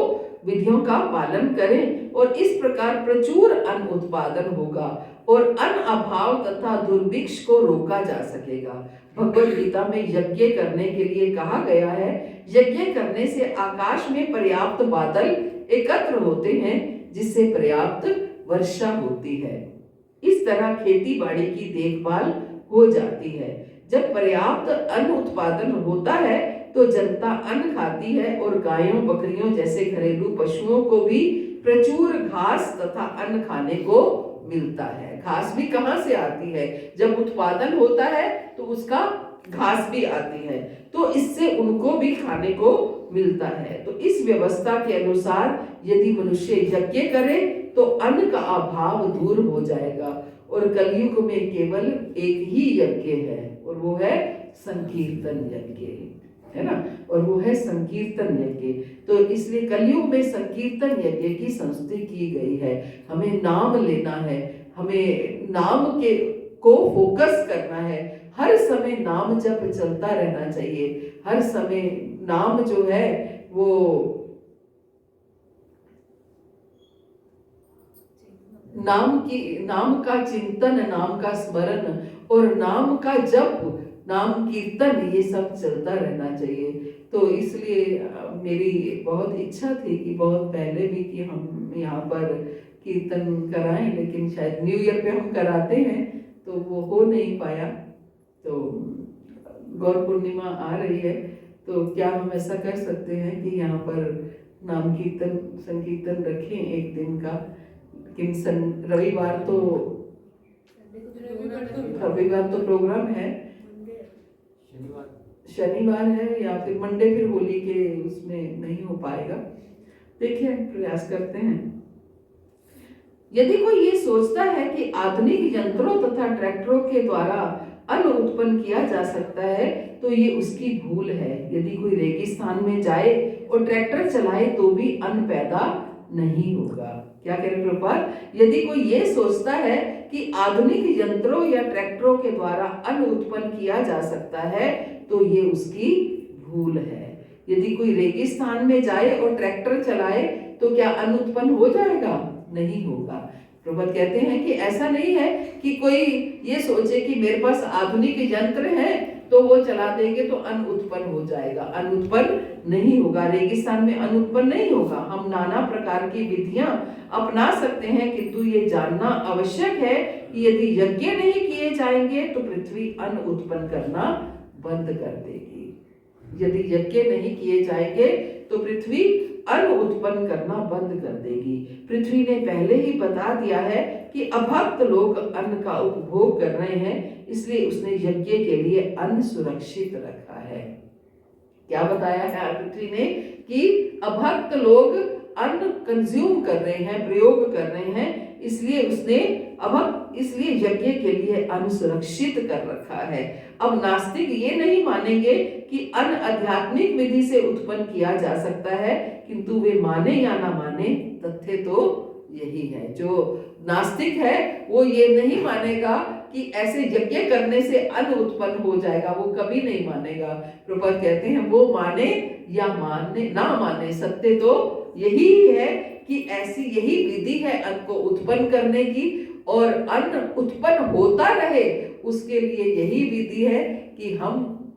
विधियों का पालन करें और इस प्रकार प्रचुर अन्न उत्पादन होगा और अन्न अभाव तथा दुर्भिक्ष को रोका जा सकेगा। भगवद गीता में यज्ञ करने के लिए कहा गया है। यज्ञ करने से आकाश में पर्याप्त बादल एकत्र होते हैं जिससे पर्याप्त वर्षा होती है। इस तरह खेती बाड़ी की देखभाल हो जाती है। जब पर्याप्त अन्न उत्पादन होता है तो जनता अन्न खाती है और गायों बकरियों जैसे घरेलू पशुओं को भी प्रचुर घास तथा अन्न खाने को मिलता है। घास भी कहाँ से आती है? जब उत्पादन होता है तो उसका घास भी आती है, तो इससे उनको भी खाने को मिलता है। तो इस व्यवस्था के अनुसार यदि मनुष्य यज्ञ करे तो अन्न का अभाव दूर हो जाएगा। और कलयुग में केवल एक ही यज्ञ है और वो है संकीर्तन यज्ञ, है ना, और वो है संकीर्तन यज्ञ। तो इसलिए कलयुग में संकीर्तन यज्ञ की संस्तुति की गई है। हमें नाम लेना है, हमें नाम के को फोकस करना है, हर समय नाम जप चलता रहना चाहिए। हर समय नाम जो है वो नाम का चिंतन, नाम का स्मरण और नाम का जप, नाम कीर्तन, ये सब चलता रहना चाहिए। तो इसलिए मेरी बहुत इच्छा थी कि बहुत पहले भी कि हम यहाँ पर कीर्तन कराएं, लेकिन शायद न्यू ईयर पे हम कराते हैं तो वो हो नहीं पाया। तो गौर पूर्णिमा आ रही है तो क्या हम ऐसा कर सकते हैं कि यहाँ पर नाम कीर्तन संकीर्तन रखें एक दिन का। लेकिन रविवार तो प्रोग्राम है, शनिवार है या फिर मंडे, फिर होली के उसमें नहीं हो पाएगा। देखिए प्रयास करते हैं। यदि कोई ये सोचता है कि आधुनिक यंत्रों तथा ट्रैक्टरों के द्वारा अन्न उत्पन्न किया जा सकता है तो ये उसकी भूल है। यदि कोई रेगिस्तान में जाए और ट्रैक्टर चलाए तो भी अन्न पैदा नहीं होगा। क्या कह रहे प्रभुपाद? यदि कोई ये सोचता है कि आधुनिक यंत्रों या ट्रैक्टरों के द्वारा अन्न उत्पन्न किया जा सकता है तो ये उसकी भूल है। यदि कोई रेगिस्तान में जाए और ट्रैक्टर चलाए तो क्या अन्न उत्पन्न हो जाएगा? नहीं होगा। प्रभुपाद कहते हैं कि ऐसा नहीं है कि कोई ये सोचे कि मेरे पास आधुनिक यंत्र है तो वो चला देंगे तो अन्न उत्पन्न हो जाएगा। अन्न उत्पन्न नहीं होगा, रेगिस्तान में अन्न उत्पन्न नहीं होगा। हम नाना प्रकार की विधियां अपना सकते हैं, किंतु ये जानना आवश्यक है कि यदि यज्ञ नहीं किए जाएंगे तो पृथ्वी अन्न उत्पन्न करना बंद कर देगी। यदि यज्ञ नहीं किए जाएंगे तो पृथ्वी अन्न उत्पन्न करना बंद कर देगी। पृथ्वी ने पहले ही बता दिया है कि अभक्त लोग अन्न का उपभोग कर रहे हैं, इसलिए उसने यज्ञ के लिए अन्न सुरक्षित रखा है। क्या बताया है पृथ्वी ने? कि अभक्त लोग अन्न कंज्यूम कर रहे हैं, प्रयोग कर रहे हैं, इसलिए उसने इसलिए यज्ञ के लिए अन्न सुरक्षित कर रखा है। अब नास्तिक ये नहीं मानेंगे कि अन्न आध्यात्मिक विधि से उत्पन्न किया जा सकता है, किंतु वे माने या ना माने तथ्य तो यही है। जो नास्तिक है वो ये नहीं मानेगा कि ऐसे यज्ञ करने से अन्न उत्पन्न हो जाएगा, वो कभी नहीं मानेगा। प्रभुपाद कहते हैं वो माने या माने ना माने, सत्य तो यही है कि ऐसी यही विधि है अन्न को उत्पन्न करने की, और अन्न उत्पन्न होता रहे उसके लिए यही विधि है कि हम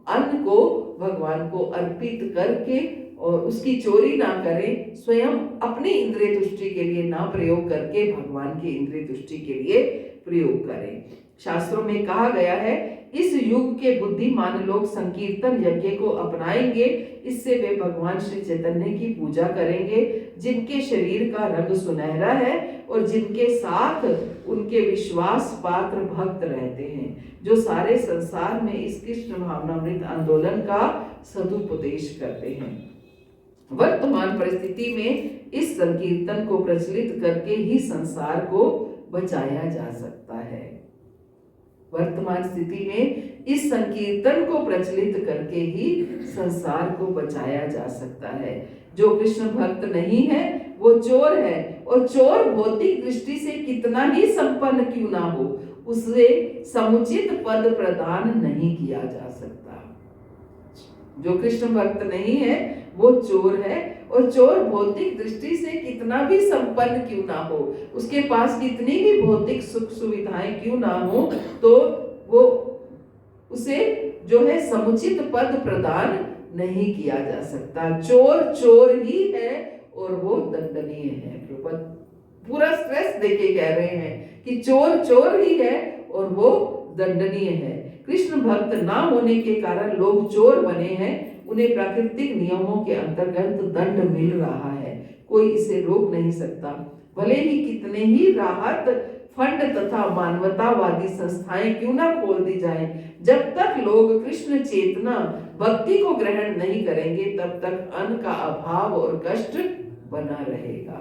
अन्न को भगवान को अर्पित करके और उसकी चोरी ना करें, स्वयं अपनी इंद्रिय तुष्टि के लिए ना प्रयोग करके भगवान की इंद्रिय तुष्टि के लिए प्रयोग करें। शास्त्रों में कहा गया है, इस युग के बुद्धिमान लोग संकीर्तन यज्ञ को अपनाएंगे, इससे वे भगवान श्री चैतन्य की पूजा करेंगे, जिनके शरीर का रंग सुनहरा है और जिनके साथ उनके विश्वास पात्र भक्त रहते हैं, जो सारे संसार में इस कृष्ण भावनामृत आंदोलन का सदुपदेश करते हैं। वर्तमान परिस्थिति में इस संकीर्तन को प्रचलित करके ही संसार को बचाया जा सकता है। वर्तमान स्थिति में इस संकीर्तन को प्रचलित करके ही संसार को बचाया जा सकता है। जो कृष्ण भक्त नहीं है वो चोर है, और चोर भौतिक दृष्टि से कितना ही संपन्न क्यों ना हो, उसे समुचित पद प्रदान नहीं किया जा सकता। जो कृष्ण भक्त नहीं है वो चोर है, और चोर भौतिक दृष्टि से कितना भी संपन्न क्यों ना हो, उसके पास कितनी भी भौतिक सुख सुविधाएं क्यों ना हो, तो वो उसे जो है समुचित पद प्रदान नहीं किया जा सकता। चोर चोर ही है और वो दंडनीय है। पूरा स्ट्रेस देके कह रहे हैं कि चोर चोर ही है और वो दंडनीय है। कृष्ण भक्त ना होने के कारण लोग चोर बने हैं, उन्हें प्राकृतिक नियमों के अंतर्गत दंड मिल रहा है, कोई इसे रोक नहीं सकता। भले ही कितने ही राहत फंड तथा मानवतावादी संस्थाएं क्यों ना खोल दी जाएं, जब तक लोग कृष्ण चेतना भक्ति को ग्रहण नहीं करेंगे तब तक अन्न का अभाव और कष्ट बना रहेगा।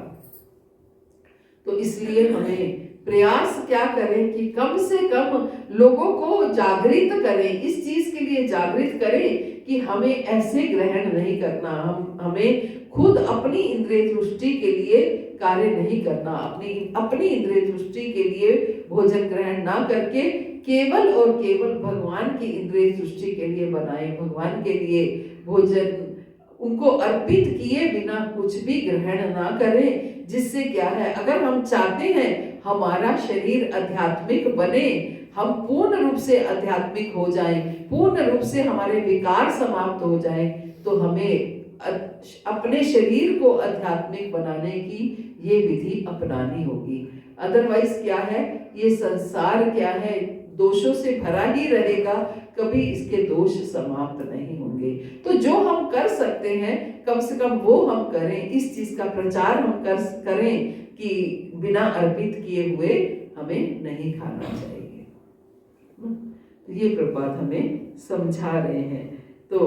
तो इसलिए हमें प्रयास क्या करें कि कम से कम लोगों को जागृत करें, इस चीज के लिए जागृत करें कि हमें ऐसे ग्रहण नहीं करना, हमें खुद अपनी इंद्रिय तुष्टि के लिए कार्य नहीं करना, अपनी इंद्रिय तुष्टि के लिए भोजन ग्रहण ना करके केवल और केवल भगवान की इंद्रिय तुष्टि के लिए बनाए, भगवान के लिए भोजन उनको अर्पित किए बिना कुछ भी ग्रहण ना करें। जिससे क्या है, अगर हम चाहते हैं हमारा शरीर आध्यात्मिक बने, हम पूर्ण रूप से आध्यात्मिक हो जाएं, पूर्ण रूप से हमारे विकार समाप्त हो जाएं, तो हमें अपने शरीर को आध्यात्मिक बनाने की ये विधि अपनानी होगी। अदरवाइज क्या है, ये संसार क्या है, दोषों से भरा ही रहेगा, कभी इसके दोष समाप्त नहीं होंगे। तो जो हम कर सकते हैं कम से कम वो हम करें, इस चीज का प्रचार हम करें कि बिना अर्पित किए हुए हमें नहीं खाना चाहिए। तो ये प्रपात हमें समझा रहे हैं। तो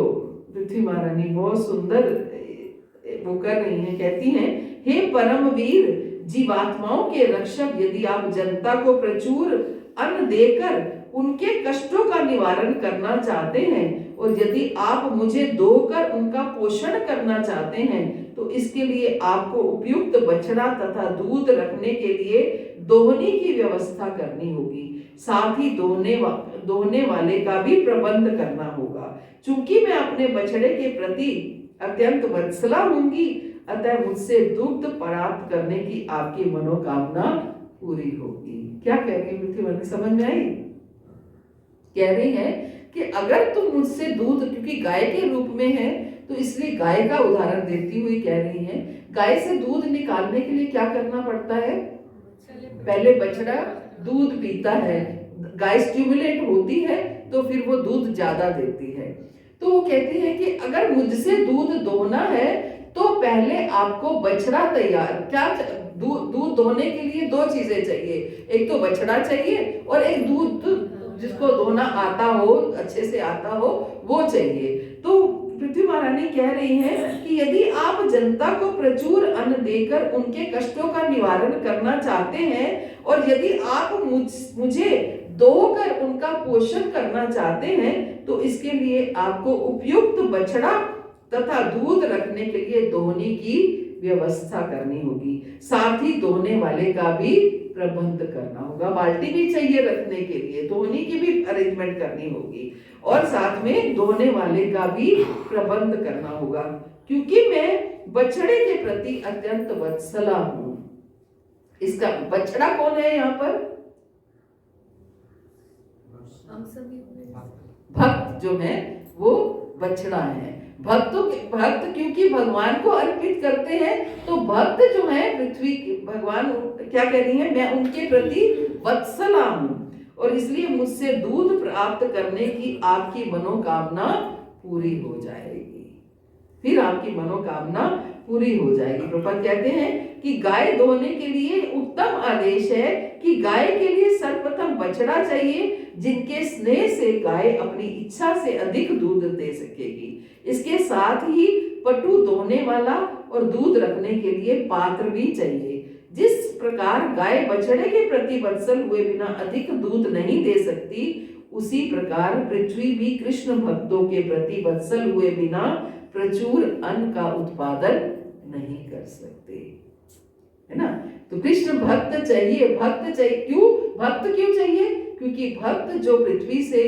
पृथ्वी महारानी बहुत सुंदर वो कर रही हैं, कहती हैं, हे परम वीर जीवात्माओं के रक्षक, यदि आप जनता को प्रचुर अन्न देकर उनके कष्टों का निवारण करना चाहते हैं, और यदि आप मुझे दोकर उनका पोषण करना चाहते हैं, तो इसके लिए आपको उपयुक्त बछड़ा तथा दूध रखने के लिए दोहनी की व्यवस्था करनी होगी। साथ ही दोहने वाले का भी प्रबंध करना होगा। चूंकि मैं अपने बछड़े के प्रति अत्यंत वत्सला होंगी, अतः मुझसे दुग्ध प्राप्त करने की आपकी मनोकामना पूरी होगी। क्या कह रही है पृथ्वी, समझ में आई? कह रही है कि अगर तुम मुझसे दूध, क्योंकि गाय के रूप में है तो इसलिए गाय का उदाहरण देती हुई कह रही है, गाय से दूध निकालने के लिए क्या करना पड़ता है? पहले बछड़ा दूध पीता है, गाय स्टिमुलेट होती है तो फिर वो दूध ज्यादा देती है। तो वो कहती है कि अगर मुझसे दूध दोहना है तो पहले आपको बछड़ा तैयार, क्या दूध दोहने के लिए दो चीजें चाहिए, एक तो बछड़ा चाहिए और एक दूध जिसको दोहना आता हो, अच्छे से आता हो, वो चाहिए। तो पृथ्वी महारानी कह रही हैं कि यदि आप जनता को प्रचुर अन्न देकर उनके कष्टों का निवारण करना चाहते हैं, और यदि आप मुझे दोकर उनका पोषण करना चाहते हैं, तो इसके लिए आपको उपयुक्त बछड़ा तथा दूध रखने के लिए दोहनी की व्यवस्था करनी होगी। साथ ही दोहने वाले का भी प्रबंध करना होगा, बाल्टी भी चाहिए रखने के लिए, दोहनी की भी अरेंजमेंट करनी होगी, और साथ में दोहने वाले का भी प्रबंध करना होगा, क्योंकि मैं बछड़े के प्रति अत्यंत वत्सला हूं। इसका बछड़ा कौन है यहाँ पर? भक्त जो है वो बछड़ा है। भक्त क्योंकि भगवान को अर्पित करते हैं, तो भक्त जो है पृथ्वी भगवान क्या कह रही है, मैं उनके प्रति वत्सला हूँ और इसलिए मुझसे दूध प्राप्त करने की आपकी मनोकामना पूरी हो जाएगी। फिर आपकी मनोकामना पूरी हो जाएगी। प्रभुपाद कहते हैं कि गाय दोहने के लिए उत्तम आदेश है कि गाय के लिए सर्वप्रथम बछड़ा चाहिए, जिनके स्नेह से गाय अपनी इच्छा से अधिक दूध दे सकेगी। इसके साथ ही पटु दोहने वाला और दूध रखने के लिए पात्र भी चाहिए। जिस प्रकार गाय बछड़े के प्रति वत्सल हुए बिना अधिक दूध नहीं दे सकती, उसी प्रकार पृथ्वी भी कृष्ण भक्तों के प्रति वत्सल हुए बिना प्रचुर अन्न का उत्पादन नहीं कर सकते, है ना। तो कृष्ण भक्त चाहिए। क्यों भक्त क्यों चाहिए? क्योंकि भक्त जो पृथ्वी से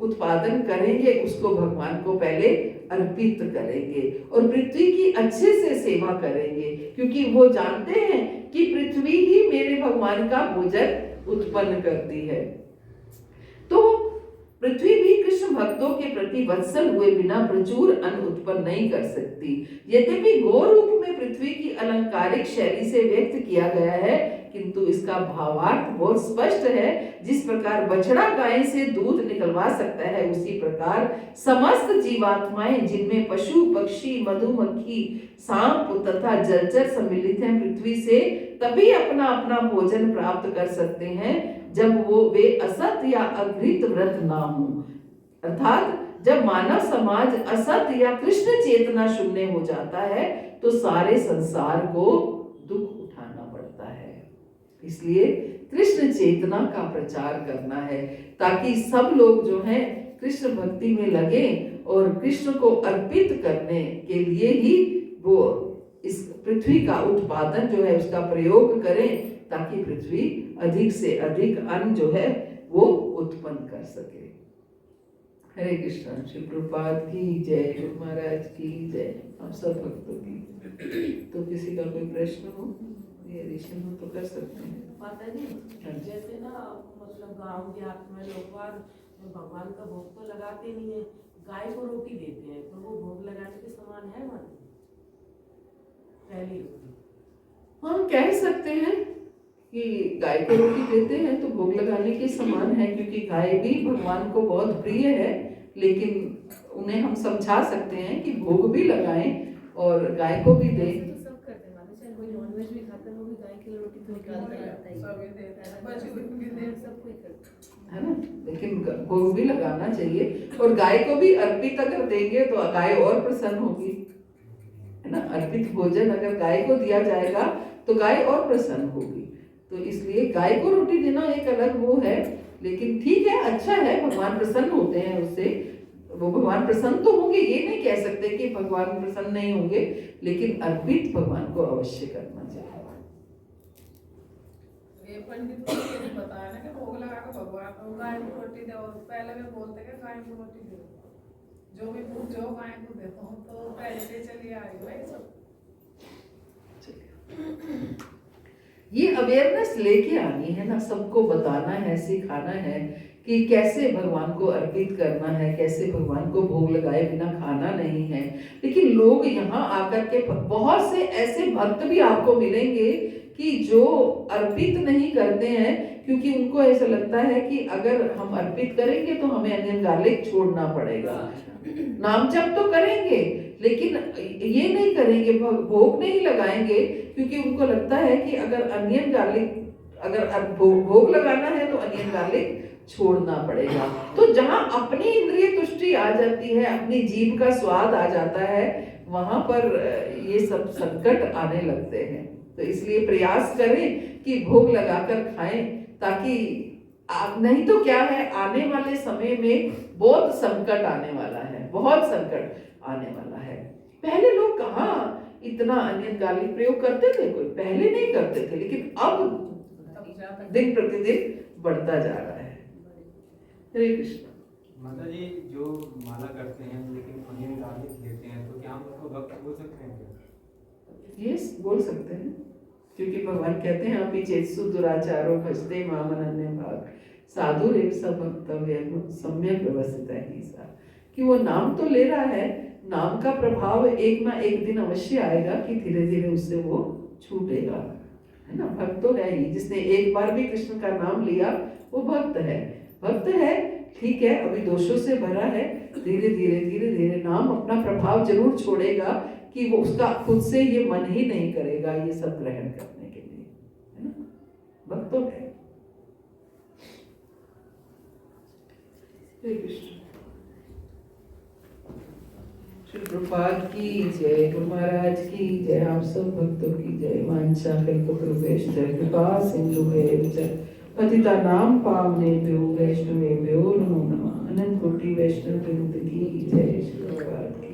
उत्पादन करेंगे उसको भगवान को पहले अर्पित करेंगे और पृथ्वी की अच्छे से सेवा करेंगे, क्योंकि वो जानते हैं कि पृथ्वी ही मेरे भगवान का भोजन उत्पन्न करती है। तो पृथ्वी भी कृष्ण भक्तों के प्रति वत्सल हुए बिना प्रचुर अन्न उत्पन्न नहीं कर सकती। यद्यपि गो रूप में पृथ्वी की अलंकारिक शैली से व्यक्त किया गया है, किंतु इसका भावार्थ बहुत स्पष्ट है। जिस प्रकार बछड़ा गाय से दूध निकलवा सकता है, उसी प्रकार समस्त जीवात्माएं जिनमें पशु पक्षी मधुमक्खी सांप तथा जलचर सम्मिलित हैं, पृथ्वी से तभी अपना अपना भोजन प्राप्त कर सकते हैं जब वे असत या अघृत व्रत ना हो। अर्थात जब मानव समाज असत या कृष्ण चेतना शून्य हो जाता है तो सारे संसार को दुख उठाना पड़ता है। इसलिए कृष्ण चेतना का प्रचार करना है ताकि सब लोग जो हैं कृष्ण भक्ति में लगे और कृष्ण को अर्पित करने के लिए ही वो इस पृथ्वी का उत्पादन जो है उसका प्रयोग करें, ताकि पृथ्वी अधिक से अधिक अन्न जो है वो उत्पन्न कर सके। हरे कृष्ण। श्री प्रभुपाद की जय, गुरु महाराज की जय, हम सब भक्तों की। तो किसी का कोई प्रश्न हो या ऋषि हो तो कर सकते हैं। पता नहीं, जैसे ना मतलब गांव देहात में लोग भगवान का भोग तो लगाते नहीं है, गाय को रोटी देते हैं, तो वो भोग लगाने के समान है माने पहली रोटी? हाँ, कह सकते हैं कि गाय को रोटी देते हैं तो भोग लगाने के समान है, क्योंकि गाय भी भगवान को बहुत प्रिय है। लेकिन उन्हें हम समझा सकते हैं कि भोग भी लगाएं और गाय को भी दें। तो सब करते हैं माने, चाहे कोई नॉनवेज भी खाता है वो भी गाय की रोटी तो निकालता है, सब कोई करता है ना। लेकिन भोग भी लगाना चाहिए और गाय को भी अर्पित अगर देंगे तो गाय और प्रसन्न होगी, है ना। अर्पित भोजन अगर गाय को दिया जाएगा तो गाय और प्रसन्न होगी। तो इसलिए गाय को रोटी देना एक अलग वो है, लेकिन ठीक है, अच्छा है, भगवान प्रसन्न होते हैं उससे। वो भगवान प्रसन्न तो होंगे, ये नहीं कह सकते कि भगवान प्रसन्न नहीं होंगे, लेकिन अर्पित भगवान को अवश्य करना चाहिए। ये पंडित ने बताया ना कि भोग लगा के भगवान को गाय को रोटी दो, पहले में बोलते कि गाय को रोटी दो, जो भी पूछो गाय को देता हूँ, तो पहले से चलिए आई भाई सब। ये अवेयरनेस लेके आनी है ना, सबको बताना है, सिखाना है कि कैसे भगवान को अर्पित करना है, कैसे भगवान को भोग लगाए बिना खाना नहीं है। लेकिन लोग यहाँ आकर के बहुत से ऐसे भक्त भी आपको मिलेंगे कि जो अर्पित नहीं करते हैं, क्योंकि उनको ऐसा लगता है कि अगर हम अर्पित करेंगे तो हमें अनियन गार्लिक छोड़ना पड़ेगा। नाम जप तो करेंगे लेकिन ये नहीं करेंगे, भोग नहीं लगाएंगे, क्योंकि उनको लगता है कि अगर अनियन गार्लिक अगर भोग लगाना है तो अनियन गार्लिक छोड़ना पड़ेगा। तो जहाँ अपनी इंद्रिय तुष्टि आ जाती है, अपनी जीभ का स्वाद आ जाता है, वहां पर ये सब संकट आने लगते हैं। तो इसलिए प्रयास करें कि भोग लगाकर खाएं, ताकि नहीं तो क्या है, आने वाले समय में बहुत संकट आने वाला है, बहुत संकट आने वाला है। पहले लोग कहाँ इतना अनियन गार्लिक प्रयोग करते थे, कोई पहले नहीं करते थे, लेकिन अब दिन प्रतिदिन बढ़ता जा रहा है। हरे कृष्ण। माता जी, जो माला करते हैं लेकिन अनियन गार्लिक लेते हैं, तो क्या हम उसको भक्त बोल सकते हैं क्या? यस, बोल सकते हैं, क्योंकि भगवान कहते हैं अपि चेत्सु दुराचारो भजते माम अनन्य भाग साधु रेव स भक्तव्य सम्यक व्यवस्थित है। कि वो नाम तो ले रहा है, नाम का प्रभाव एक ना एक दिन अवश्य आएगा कि धीरे धीरे उससे वो छूटेगा, है ना। भक्त तो है ही, जिसने एक बार भी कृष्ण का नाम लिया वो भक्त है। भक्त है, ठीक है, अभी दोषों से भरा है, धीरे धीरे नाम अपना प्रभाव जरूर छोड़ेगा कि वो उसका खुद से ये मन ही नहीं करेगा ये सब ग्रहण करने के लिए, है ना। भक्त तो है। हरे कृष्ण। श्री प्रभुपाद की जय, गुरु महाराज की जय, आप सब भक्तों की जय। वांछा कल्पतरुभ्यश्च कृपा सिंधुभ्येव च पतितानां पावनेभ्यो वैष्णवेभ्यो नमो नमः। अनंत कोटि वैष्णव वृंद की जय। श्री प्रभुपाद की